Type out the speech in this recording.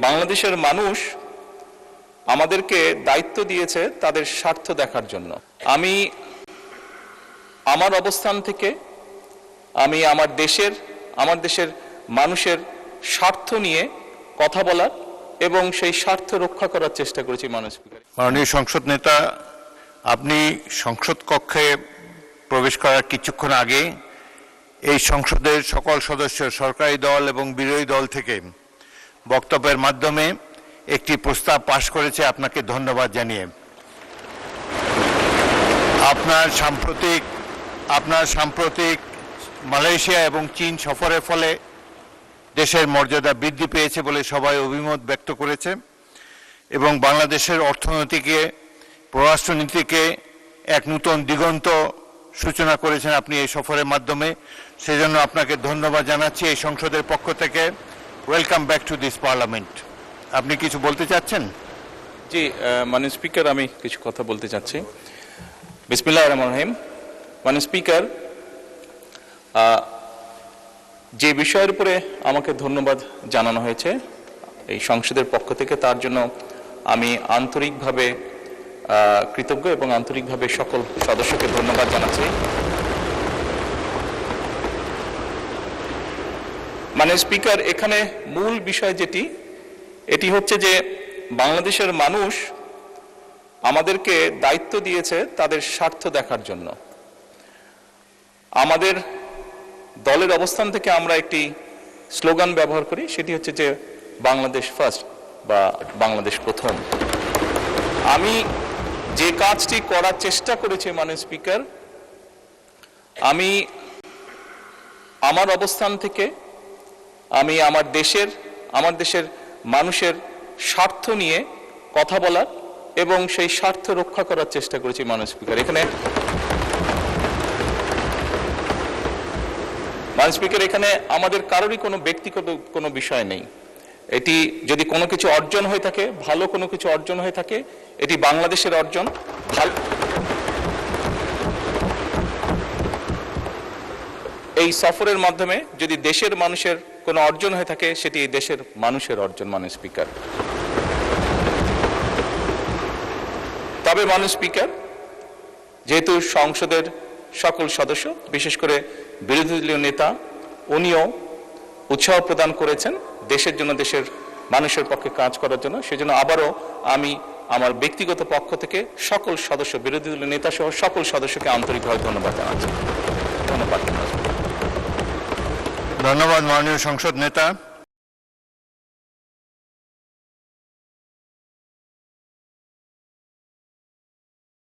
বাংলাদেশের মানুষ আমাদেরকে দায়িত্ব দিয়েছে তাদের স্বার্থ দেখার জন্য। আমি আমার অবস্থান থেকে আমি আমার দেশের মানুষের স্বার্থ নিয়ে কথা বলার এবং সেই স্বার্থ রক্ষা করার চেষ্টা করেছি। মাননীয় স্পিকার, মাননীয় সংসদ নেতা, আপনি সংসদ কক্ষে প্রবেশ করার কিছুক্ষণ আগে এই সংসদের সকল সদস্য, সরকারি দল এবং বিরোধী দল থেকে বক্তব্যের মাধ্যমে একটি প্রস্তাব পাশ করেছে। আপনাকে ধন্যবাদ জানিয়ে আপনার সাম্প্রতিক মালয়েশিয়া এবং চীন সফরের ফলে দেশের মর্যাদা বৃদ্ধি পেয়েছে বলে সবাই অভিমত ব্যক্ত করেছে এবং বাংলাদেশের অর্থনীতিকে, পররাষ্ট্রনীতিকে এক নতুন দিগন্ত সূচনা করেছেন আপনি এই সফরের মাধ্যমে। সেজন্য আপনাকে ধন্যবাদ জানাচ্ছি এই সংসদের পক্ষ থেকে। Welcome back to this parliament. আপনি কিছু বলতে চাচ্ছেন? জি মাননীয় স্পিকার, আমি কিছু কথা বলতে চাচ্ছি। বিসমিল্লাহির রহমানির রহিম। মাননীয় স্পিকার, যে বিষয়ের উপরে আমাকে ধন্যবাদ জানানো হয়েছে এই সংসদের পক্ষ থেকে, তার জন্য আমি আন্তরিকভাবে কৃতজ্ঞ এবং আন্তরিকভাবে সকল সদস্যকে ধন্যবাদ জানাচ্ছি। মাননীয় স্পিকার, এখানে মূল বিষয় এটি হচ্ছে যে বাংলাদেশের মানুষ আমাদেরকে দায়িত্ব দিয়েছে তাদের স্বার্থ দেখার জন্য। আমাদের দলের অবস্থান থেকে আমরা একটি স্লোগান ব্যবহার করি, সেটি হচ্ছে যে বাংলাদেশ ফার্স্ট বা বাংলাদেশ প্রথম। আমি যে কাজটি করার চেষ্টা করেছি মাননীয় স্পিকার, আমি আমার অবস্থান থেকে আমি আমার দেশের মানুষের স্বার্থ নিয়ে কথা বলার এবং সেই স্বার্থ রক্ষা করার চেষ্টা করেছি। মাননীয় স্পিকার, এখানে আমাদের কারোরই কোনো ব্যক্তিগত কোনো বিষয় নেই। এটি যদি কোনো কিছু অর্জন হয়ে থাকে, ভালো কোনো কিছু অর্জন হয়ে থাকে, এটি বাংলাদেশের অর্জন। এই সফরের মাধ্যমে যদি দেশের মানুষের কোনো অর্জন হয়ে থাকে, সেটি এই দেশের মানুষের অর্জন। মাননীয় স্পিকার, তবে মাননীয় স্পিকার, যেহেতু সংসদের সকল সদস্য, বিশেষ করে বিরোধী দলীয় নেতা, উনিও উৎসাহ প্রদান করেছেন দেশের জন্য, দেশের মানুষের পক্ষে কাজ করার জন্য, সেজন্য আবারও আমি আমার ব্যক্তিগত পক্ষ থেকে সকল সদস্য, বিরোধী দলীয় নেতা সহ সকল সদস্যকে আন্তরিকভাবে ধন্যবাদ জানাচ্ছি। ধন্যবাদ মাননীয় সংসদ নেতা।